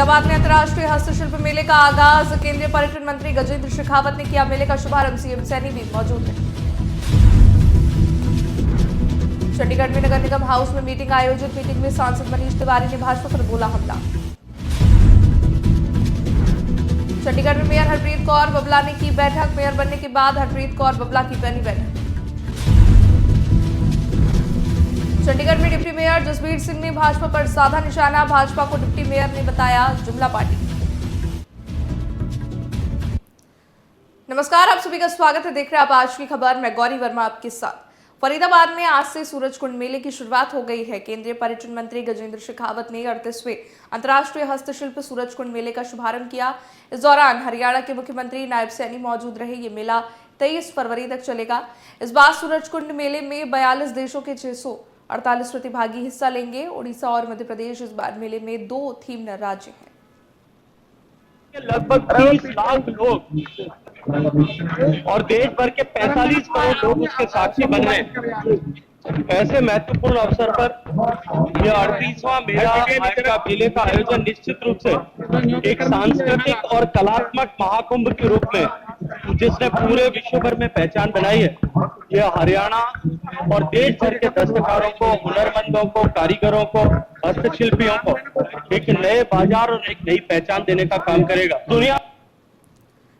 फरीदाबाद में अंतर्राष्ट्रीय हस्तशिल्प मेले का आगाज। केंद्रीय पर्यटन मंत्री गजेंद्र शेखावत ने किया मेले का शुभारंभ। सीएम सैनी भी मौजूद थे। चंडीगढ़ में नगर निगम हाउस में मीटिंग आयोजित। मीटिंग में सांसद मनीष तिवारी ने भाजपा पर बोला हमला। चंडीगढ़ में मेयर हरप्रीत कौर बबला ने की बैठक। मेयर बनने के बाद हरप्रीत कौर बबला की पहली बैठक। चंडीगढ़ में डिप्टी मेयर जसबीर सिंह ने भाजपा पर साधा निशाना। भाजपा को डिप्टी मेयर ने बताया जुमला पार्टी। नमस्कार, आप सभी का स्वागत है। देख रहे हैं आप आज की खबर। मैं गौरी वर्मा आपके साथ। फरीदाबाद में आज से सूरजकुंड मेले की शुरुआत हो गई है। केंद्रीय पर्यटन मंत्री गजेंद्र शेखावत ने 38वें अंतर्राष्ट्रीय हस्तशिल्प सूरजकुंड मेले का शुभारंभ किया। इस दौरान हरियाणा के मुख्यमंत्री नायब सैनी मौजूद रहे। ये मेला 23 फरवरी तक चलेगा। इस बार सूरजकुंड मेले में 42 देशों के 648 प्रतिभागी हिस्सा लेंगे। उड़ीसा और मध्य प्रदेश इस बार मेले में 2 थीम राज्य हैं। लगभग 30 लाख लोग और देश भर के 45 करोड़ लोग उसके साक्षी बन रहे हैं। ऐसे महत्वपूर्ण अवसर पर यह 38वां मेले का आयोजन निश्चित रूप से एक सांस्कृतिक और कलात्मक महाकुंभ के रूप में, जिसने पूरे विश्व भर में पहचान बनाई है, यह हरियाणा और देश भर के दस्तकारों को, हुनरमंदों को, कारीगरों को, हस्तशिल्पियों को एक नए बाजार और एक नई पहचान देने का काम करेगा। दुनिया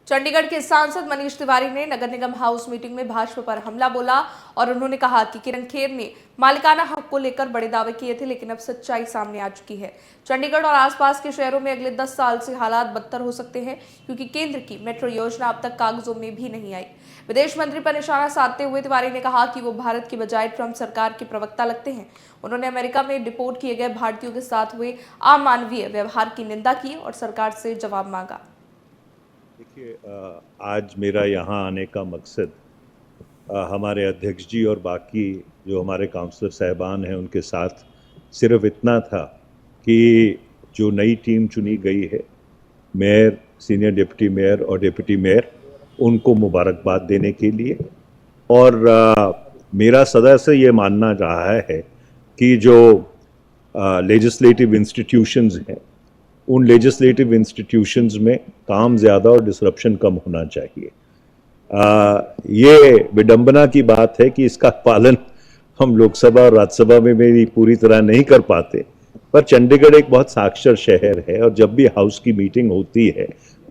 चंडीगढ़ के सांसद मनीष तिवारी ने नगर निगम हाउस मीटिंग में भाजपा पर हमला बोला और उन्होंने कहा कि किरण खेर ने मालिकाना हक को लेकर बड़े दावे किए थे, लेकिन अब सच्चाई सामने आ चुकी है। चंडीगढ़ और आसपास के शहरों में अगले 10 साल से हालात बदतर हो सकते हैं, क्योंकि केंद्र की मेट्रो योजना अब तक कागजों में भी नहीं आई। विदेश मंत्री पर निशाना साधते हुए तिवारी ने कहा कि वो भारत की बजाय ट्रंप सरकार के प्रवक्ता लगते हैं। उन्होंने अमेरिका में डिपोर्ट किए गए भारतीयों के साथ हुए अमानवीय व्यवहार की निंदा की और सरकार से जवाब मांगा। देखिए, आज मेरा यहाँ आने का मकसद हमारे अध्यक्ष जी और बाकी जो हमारे काउंसलर साहबान हैं उनके साथ सिर्फ इतना था कि जो नई टीम चुनी गई है, मेयर, सीनियर डिप्टी मेयर और डिप्टी मेयर, उनको मुबारकबाद देने के लिए। और मेरा सदा से ये मानना रहा है कि जो लेजिस्लेटिव इंस्टीट्यूशंस हैं, उन लेजिस्लेटिव इंस्टीट्यूशंस में काम ज़्यादा और डिसरप्शन कम होना चाहिए। ये विडंबना की बात है कि इसका पालन हम लोकसभा और राज्यसभा में भी पूरी तरह नहीं कर पाते, पर चंडीगढ़ एक बहुत साक्षर शहर है और जब भी हाउस की मीटिंग होती है,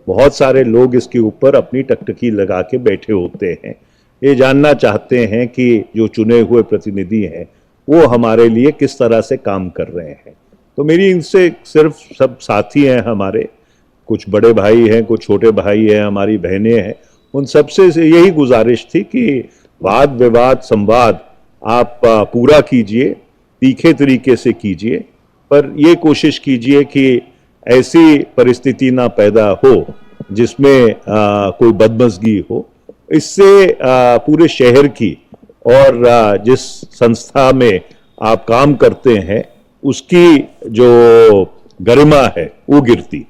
बहुत सारे लोग इसके ऊपर अपनी टकटकी लगा के बैठे होते हैं। ये जानना चाहते हैं कि जो चुने हुए प्रतिनिधि हैं वो हमारे लिए किस तरह से काम कर रहे हैं। तो मेरी इनसे सिर्फ, सब साथी हैं हमारे, कुछ बड़े भाई हैं, कुछ छोटे भाई हैं, हमारी बहनें हैं, उन सबसे यही गुजारिश थी कि वाद विवाद संवाद आप पूरा कीजिए, तीखे तरीके से कीजिए, पर ये कोशिश कीजिए कि ऐसी परिस्थिति ना पैदा हो जिसमें कोई बदमज़गी हो। इससे पूरे शहर की और जिस संस्था में आप काम करते हैं उसकी जो गरिमा है वो गिरती।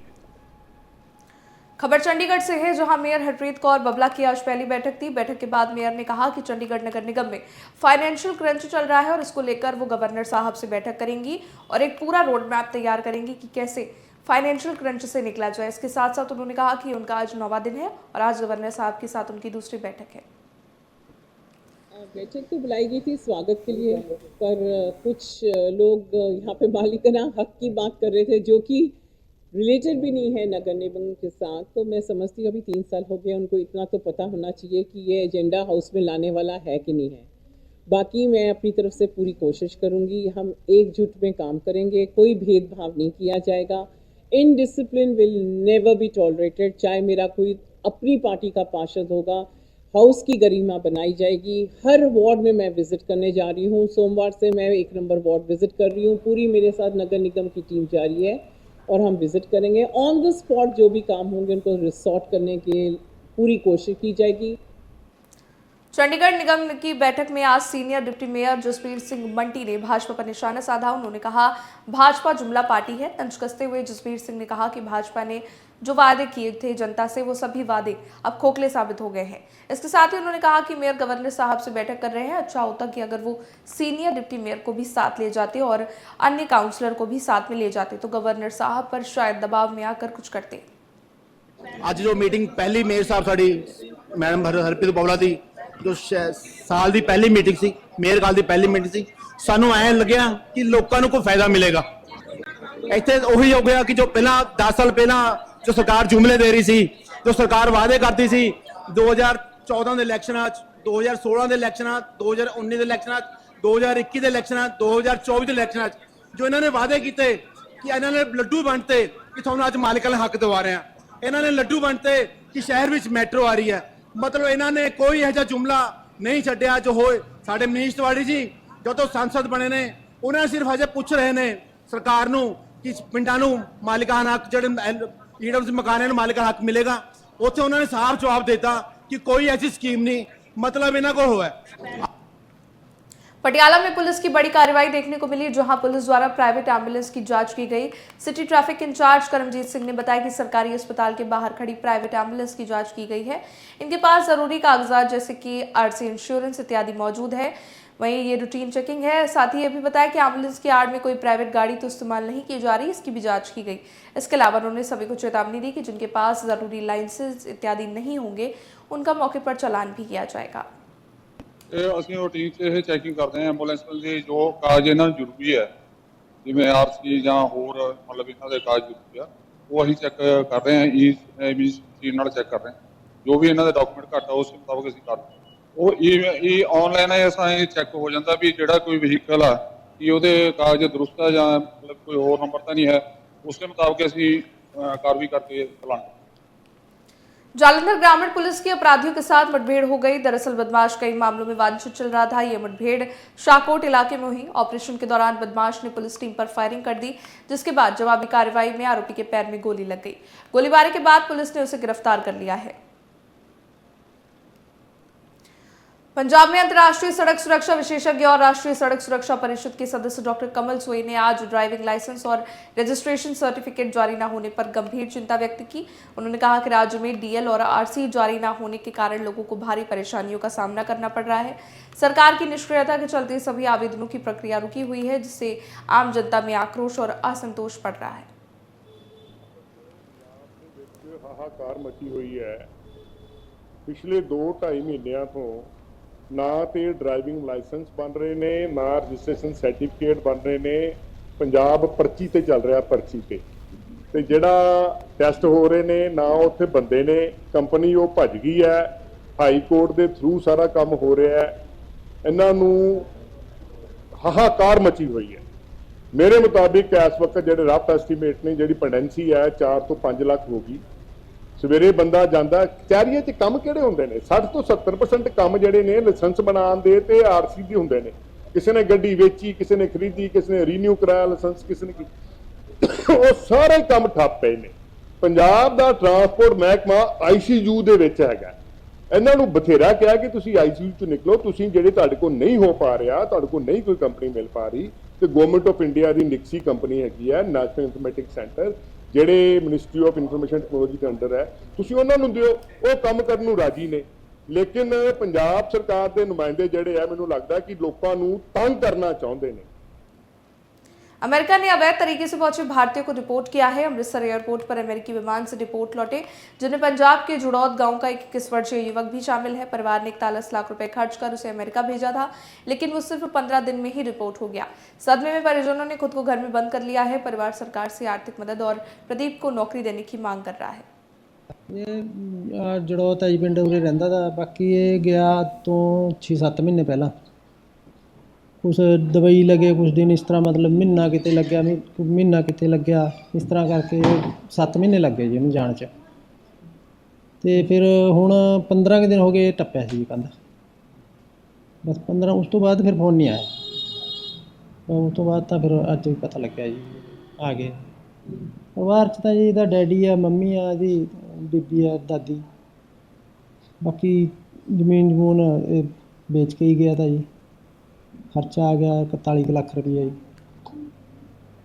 खबर चंडीगढ़ से है, जहां मेयर हरप्रीत कौर बबला की आज पहली बैठक थी। बैठक के बाद मेयर ने कहा कि चंडीगढ़ नगर निगम में फाइनेंशियल क्रंच चल रहा है और इसको लेकर वो गवर्नर साहब से बैठक करेंगी और एक पूरा रोड मैप तैयार करेंगी कि कैसे फाइनेंशियल क्रंच से निकला जाए। इसके साथ साथ उन्होंने कहा कि उनका आज 9वां दिन है और आज गवर्नर साहब के साथ उनकी दूसरी बैठक है। बैठक तो बुलाई गई थी स्वागत के लिए, पर कुछ लोग यहाँ पे मालिकाना हक की बात कर रहे थे, जो कि रिलेटेड भी नहीं है नगर निगम के साथ। तो मैं समझती हूँ अभी 3 साल हो गए, उनको इतना तो पता होना चाहिए कि ये एजेंडा हाउस में लाने वाला है कि नहीं है। बाकी मैं अपनी तरफ से पूरी कोशिश करूँगी, हम एकजुट में काम करेंगे, कोई भेदभाव नहीं किया जाएगा। Indiscipline will never be tolerated. चाहे मेरा कोई अपनी पार्टी का पार्षद होगा, हाउस की गरिमा बनाई जाएगी। हर वार्ड में मैं विजिट करने जा रही हूँ। सोमवार से मैं 1 नंबर वार्ड विजिट कर रही हूँ। पूरी मेरे साथ नगर निगम की टीम जा रही है और हम विजिट करेंगे। ऑन द स्पॉट जो भी काम होंगे उनको रिसॉर्ट करने की पूरी कोशिश की जाएगी। चंडीगढ़ निगम की बैठक में आज senior deputy mayor Jasbir Singh Manti ने भाजपा पर निशाना साधा। उन्होंने कहा भाजपा जुमला पार्टी है। तंज कसते हुए जसबीर सिंह ने कहा कि भाजपा ने जो वादे किए थे जनता से वो सभी वादे अब खोखले साबित हो गए हैं। इसके साथ ही उन्होंने कहा कि मेयर गवर्नर साहब से बैठक कर रहे हैं। अच्छा होता कि अगर वो सीनियर डिप्टी मेयर को भी साथ ले जाते और अन्य काउंसलर को भी साथ में ले जाते तो गवर्नर साहब पर शायद दबाव में आकर कुछ करते। ਅੱਜ ਜੋ ਮੀਟਿੰਗ ਪਹਿਲੀ ਮੇयर ਸਾਹਿਬ ਸਾਡੀ ਮੈਡਮ ਹਰਪ੍ਰੀਤ ਬੌਲਾ ਦੀ ਜੋ ਸਾਲ ਦੀ ਪਹਿਲੀ ਮੀਟਿੰਗ ਸੀ, ਮੇयर ਕਾਲ ਦੀ ਪਹਿਲੀ ਮੀਟਿੰਗ ਸੀ, ਸਾਨੂੰ ਐਂ ਲੱਗਿਆ ਕਿ ਲੋਕਾਂ ਨੂੰ ਕੋਈ ਫਾਇਦਾ ਮਿਲੇਗਾ। ਇੱਥੇ ਉਹੀ ਹੋ ਗਿਆ ਕਿ ਜੋ ਪਹਿਲਾਂ 10 ਸਾਲ ਪਹਿਲਾਂ ਜੋ ਸਰਕਾਰ ਜੁਮਲੇ ਦੇ ਰਹੀ ਸੀ, ਜੋ ਸਰਕਾਰ ਵਾਅਦੇ ਕਰਦੀ ਸੀ 2014 ਦੇ ਇਲੈਕਸ਼ਨਾਂ 'ਚ, 2016 ਦੇ ਇਲੈਕਸ਼ਨਾਂ, 2019 ਦੇ ਇਲੈਕਸ਼ਨਾਂ, 2021 ਦੇ ਇਲੈਕਸ਼ਨਾਂ, 2024 ਦੇ ਇਲੈਕਸ਼ਨਾਂ 'ਚ ਜੋ ਇਹਨਾਂ ਨੇ ਵਾਅਦੇ ਕੀਤੇ ਕਿ ਇਹਨਾਂ ਨੇ ਲੱਡੂ ਵੰਡਤੇ ਕਿ ਤੁਹਾਨੂੰ ਅੱਜ ਮਾਲਕਾਂ ਦੇ ਹੱਕ ਦਿਵਾ ਰਹੇ ਆ, ਇਹਨਾਂ ਨੇ ਲੱਡੂ ਵੰਡਤੇ ਕਿ ਸ਼ਹਿਰ ਵਿੱਚ ਮੈਟਰੋ ਆ ਰਹੀ ਹੈ। ਮਤਲਬ ਇਹਨਾਂ ਨੇ ਕੋਈ ਇਹੋ ਜਿਹਾ ਜੁਮਲਾ ਨਹੀਂ ਛੱਡਿਆ ਜੋ ਹੋਏ। ਸਾਡੇ ਮਨੀਸ਼ ਤਿਵਾੜੀ ਜੀ ਜਦੋਂ ਸੰਸਦ ਬਣੇ ਨੇ ਉਹਨਾਂ ਨੇ ਸਿਰਫ ਹਜੇ ਪੁੱਛ ਰਹੇ ਨੇ ਸਰਕਾਰ ਨੂੰ ਕਿ ਪਿੰਡਾਂ ਨੂੰ ਮਾਲਿਕਾਨਾ ਹੱਕ ਜਿਹੜੇ ਈਡਬਲਯੂ ਮਕਾਨਾਂ ਨੂੰ ਮਾਲਿਕਾਨਾ ਹੱਕ ਮਿਲੇਗਾ। ਉੱਥੇ ਉਹਨਾਂ ਨੇ ਸਾਫ਼ ਜਵਾਬ ਦਿੱਤਾ ਕਿ ਕੋਈ ਐਸੀ ਸਕੀਮ ਨਹੀਂ, ਮਤਲਬ ਇਹਨਾਂ ਕੋਲ ਹੋਇਆ। पटियाला में पुलिस की बड़ी कार्रवाई देखने को मिली, जहां पुलिस द्वारा प्राइवेट एम्बुलेंस की जांच की गई। City traffic in charge Karamjeet Singh ने बताया कि सरकारी अस्पताल के बाहर खड़ी प्राइवेट एम्बुलेंस की जांच की गई है। इनके पास जरूरी कागजात जैसे कि आरसी, इंश्योरेंस इत्यादि मौजूद है। वहीं ये रूटीन चेकिंग है। साथ ही ये भी बताया कि एम्बुलेंस की आड़ में कोई प्राइवेट गाड़ी तो इस्तेमाल नहीं की जा रही, इसकी भी जांच की गई। इसके अलावा उन्होंने सभी को चेतावनी दी कि जिनके पास जरूरी लाइसेंस इत्यादि नहीं होंगे उनका मौके पर चालान भी किया जाएगा। ਇਹ ਅਸੀਂ ਰੂਟੀਨ 'ਚ ਇਹ ਚੈਕਿੰਗ ਕਰਦੇ ਹਾਂ ਐਂਬੂਲੈਂਸ ਦੇ ਜੋ ਕਾਗਜ਼ ਇਹਨਾਂ ਨੂੰ ਜ਼ਰੂਰੀ ਹੈ, ਜਿਵੇਂ ਆਰਸੀ ਜਾਂ ਹੋਰ ਮਤਲਬ ਇਹਨਾਂ ਦੇ ਕਾਗਜ਼ ਜ਼ਰੂਰੀ ਆ, ਉਹ ਅਸੀਂ ਚੈੱਕ ਕਰ ਰਹੇ ਹਾਂ। ਈ ਮਸ਼ੀਨ ਨਾਲ ਚੈੱਕ ਕਰ ਰਹੇ ਹਾਂ, ਜੋ ਵੀ ਇਹਨਾਂ ਦੇ ਡਾਕੂਮੈਂਟ ਘੱਟ ਆ ਉਸ ਮੁਤਾਬਕ ਅਸੀਂ ਕਰਦੇ ਹਾਂ। ਉਹ ਇਹ ਆਨਲਾਈਨ ਹੈ, ਅਸਾਂ ਇਹ ਚੈੱਕ ਹੋ ਜਾਂਦਾ ਵੀ ਜਿਹੜਾ ਕੋਈ ਵਹੀਕਲ ਆ ਕਿ ਉਹਦੇ ਕਾਗਜ਼ ਦਰੁਸਤ ਆ ਜਾਂ ਮਤਲਬ ਕੋਈ ਹੋਰ ਨੰਬਰ ਤਾਂ ਨਹੀਂ ਹੈ, ਉਸਕੇ ਮੁਤਾਬਕ ਅਸੀਂ ਕਾਰਵਾਈ ਕਰਕੇ ਚਲਾਂਗੇ। जालंधर ग्रामीण पुलिस की अपराधियों के साथ मुठभेड़ हो गई। दरअसल बदमाश कई मामलों में वांछित चल रहा था। ये मुठभेड़ शाकोट इलाके में हुई। ऑपरेशन के दौरान बदमाश ने पुलिस टीम पर फायरिंग कर दी, जिसके बाद जवाबी कार्रवाई में आरोपी के पैर में गोली लग गई। गोलीबारी के बाद पुलिस ने उसे गिरफ्तार कर लिया है। पंजाब में अंतर्राष्ट्रीय सड़क सुरक्षा विशेषज्ञ और राष्ट्रीय सड़क सुरक्षा परिषद के सदस्य डॉक्टर कमल सोई ने आज ड्राइविंग लाइसेंस और रजिस्ट्रेशन सर्टिफिकेट जारी न होने पर गंभीर चिंता व्यक्त की। उन्होंने कहा कि राज्य में डीएल और आरसी जारी न होने के कारण लोगों को भारी परेशानियों का सामना करना पड़ रहा है। सरकार की निष्क्रियता के चलते सभी आवेदनों की प्रक्रिया रुकी हुई है, जिससे आम जनता में आक्रोश और असंतोष बढ़ रहा है। हाहाकार मची हुई है। पिछले 2-2.5 ਮਹੀਨਿਆਂ ਤੋਂ ਨਾ ਤੇ ਡਰਾਈਵਿੰਗ ਲਾਇਸੈਂਸ ਬਣ ਰਹੇ ਨੇ, ਨਾ ਰਜਿਸਟ੍ਰੇਸ਼ਨ ਸਰਟੀਫਿਕੇਟ ਬਣ ਰਹੇ ਨੇ। ਪੰਜਾਬ ਪਰਚੀ ਤੇ ਚੱਲ ਰਿਹਾ, ਪਰਚੀ ਤੇ ਜਿਹੜਾ ਟੈਸਟ ਹੋ ਰਹੇ ਨੇ ਨਾ ਉੱਥੇ ਬੰਦੇ ਨੇ। ਕੰਪਨੀ ਉਹ ਭੱਜ ਗਈ ਹੈ, ਹਾਈ ਕੋਰਟ ਦੇ ਥਰੂ ਸਾਰਾ ਕੰਮ ਹੋ ਰਿਹਾ ਹੈ। ਇਹਨਾਂ ਨੂੰ ਹਾਹਾਕਾਰ ਮਚੀ ਹੋਈ ਹੈ। ਮੇਰੇ ਮੁਤਾਬਿਕ ਇਸ ਵਕਤ ਜਿਹੜੇ ਰਫ ਐਸਟੀਮੇਟ ਨੇ, ਜਿਹੜੀ ਪੈਂਡੈਂਸੀ ਹੈ 4 ਤੋਂ 5 ਲੱਖ ਹੋ ਗਈ। ਸਵੇਰੇ ਬੰਦਾ ਜਾਂਦਾ, ਕਚਹਿਰੀਆਂ 'ਚ ਕੰਮ ਕਿਹੜੇ ਹੁੰਦੇ ਨੇ? 60 ਤੋਂ 70% ਕੰਮ ਜਿਹੜੇ ਨੇ ਲਾਇਸੈਂਸ ਬਣਾਉਣ ਦੇ ਤੇ ਆਰਸੀ ਦੇ ਹੁੰਦੇ ਨੇ। ਕਿਸੇ ਨੇ ਗੱਡੀ ਵੇਚੀ, ਕਿਸੇ ਨੇ ਖਰੀਦੀ, ਕਿਸੇ ਨੇ ਰੀਨਿਊ ਕਰਾਇਆ ਲਾਇਸੈਂਸ, ਕਿਸੇ ਨੇ ਉਹ ਸਾਰੇ ਕੰਮ ਠੱਪ ਪਏ ਨੇ। ਪੰਜਾਬ ਦਾ ਟਰਾਂਸਪੋਰਟ ਮਹਿਕਮਾ ਆਈਸੀਯੂ ਦੇ ਵਿੱਚ ਹੈਗਾ। ਇਹਨਾਂ ਨੂੰ ਬਥੇਰਾ ਕਿਹਾ ਕਿ ਤੁਸੀਂ ਆਈਸੀਯੂ 'ਚ ਨਿਕਲੋ, ਤੁਸੀਂ ਜਿਹੜੇ ਤੁਹਾਡੇ ਕੋਲ ਨਹੀਂ ਹੋ ਪਾ ਰਿਹਾ, ਤੁਹਾਡੇ ਕੋਲ ਨਹੀਂ ਕੋਈ ਕੰਪਨੀ ਮਿਲ ਪਾ ਰਹੀ, ਤੇ government of India the ਨਿਕਸੀ company ਹੈਗੀ ਹੈ, ਨੈਸ਼ਨਲ ਇਨਫੋਰਮੈਟਿਕ ਸੈਂਟਰ, ਜਿਹੜੇ ਮਿਨਿਸਟਰੀ ਆਫ ਇਨਫੋਰਮੇਸ਼ਨ ਟੈਕਨੋਲੋਜੀ ਦੇ ਅੰਡਰ ਹੈ, ਤੁਸੀਂ ਉਹਨਾਂ ਨੂੰ ਦਿਓ। ਉਹ ਕੰਮ ਕਰਨ ਨੂੰ ਰਾਜੀ ਨੇ, ਲੇਕਿਨ ਪੰਜਾਬ ਸਰਕਾਰ ਦੇ ਨੁਮਾਇੰਦੇ ਜਿਹੜੇ ਆ, ਮੈਨੂੰ ਲੱਗਦਾ ਕਿ ਲੋਕਾਂ ਨੂੰ ਤੰਗ ਕਰਨਾ ਚਾਹੁੰਦੇ ਨੇ। अमेरिका ने अवैध तरीके से पहुंचे भारतीयों को रिपोर्ट किया है। अमृतसर एयरपोर्ट पर अमेरिकी विमान से रिपोर्ट लौटे, जिनमें पंजाब के जुड़ौत गांव का 21 वर्षीय युवक भी शामिल है। परिवार ने 41 लाख रुपए खर्च कर उसे अमेरिका भेजा था, लेकिन वो सिर्फ 15 दिन में ही रिपोर्ट हो गया। सदमे में परिजनों ने खुद को घर में बंद कर लिया है। परिवार सरकार से आर्थिक मदद और प्रदीप को नौकरी देने की मांग कर रहा है। ਇਹ ਜੜੋਤ ਹੈ ਜੀ, ਪਿੰਡ ਉਰੇ ਰਹਿੰਦਾ ਤਾ। ਬਾਕੀ ਇਹ ਗਿਆ ਤੋਂ 6-7 ਮਹੀਨੇ ਪਹਿਲਾਂ। ਕੁਛ ਦਵਾਈ ਲੱਗੇ, ਕੁਛ ਦਿਨ ਇਸ ਤਰ੍ਹਾਂ, ਮਤਲਬ ਮਹੀਨਾ ਕਿਤੇ ਲੱਗਿਆ, ਮਹੀਨਾ ਕਿਤੇ ਲੱਗਿਆ, ਇਸ ਤਰ੍ਹਾਂ ਕਰਕੇ 7 ਮਹੀਨੇ ਲੱਗ ਗਏ ਜੀ ਉਹਨੂੰ ਜਾਣ 'ਚ। ਅਤੇ ਫਿਰ ਹੁਣ 15 ਕੁ ਦਿਨ ਹੋ ਗਏ ਟੱਪਿਆ ਸੀ ਜੀ ਕੰਧ, ਬਸ 15। ਉਸ ਤੋਂ ਬਾਅਦ ਫਿਰ ਫੋਨ ਨਹੀਂ ਆਇਆ। ਉਸ ਤੋਂ ਬਾਅਦ ਤਾਂ ਫਿਰ ਅੱਜ ਵੀ ਪਤਾ ਲੱਗਿਆ ਜੀ ਆ ਗਏ। ਪਰਿਵਾਰ 'ਚ ਤਾਂ ਜੀ ਇਹਦਾ ਡੈਡੀ ਆ, ਮੰਮੀ ਆ, ਇਹਦੀ ਬੀਬੀ ਆ, ਦਾਦੀ। ਬਾਕੀ ਜ਼ਮੀਨ ਜਮੂਨ ਇਹ ਵੇਚ ਕੇ ਹੀ ਗਿਆ ਤਾ ਜੀ। ਖਰਚਾ ਆ ਗਿਆ 41 ਕੁ ਲੱਖ ਰੁਪਈਆ ਜੀ।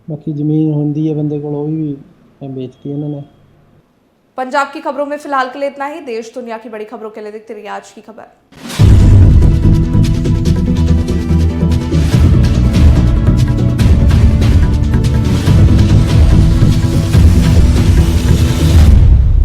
ਬਾਕੀ ਜ਼ਮੀਨ ਹੁੰਦੀ ਹੈ ਬੰਦੇ ਕੋਲ, ਉਹ ਵੀ ਵੇਚਤੀ ਉਹਨਾਂ ਨੇ। पंजाब की खबरों में फिलहाल के लिए इतना ही। देश दुनिया की बड़ी खबरों के लिए देखते रहिए आज की खबर।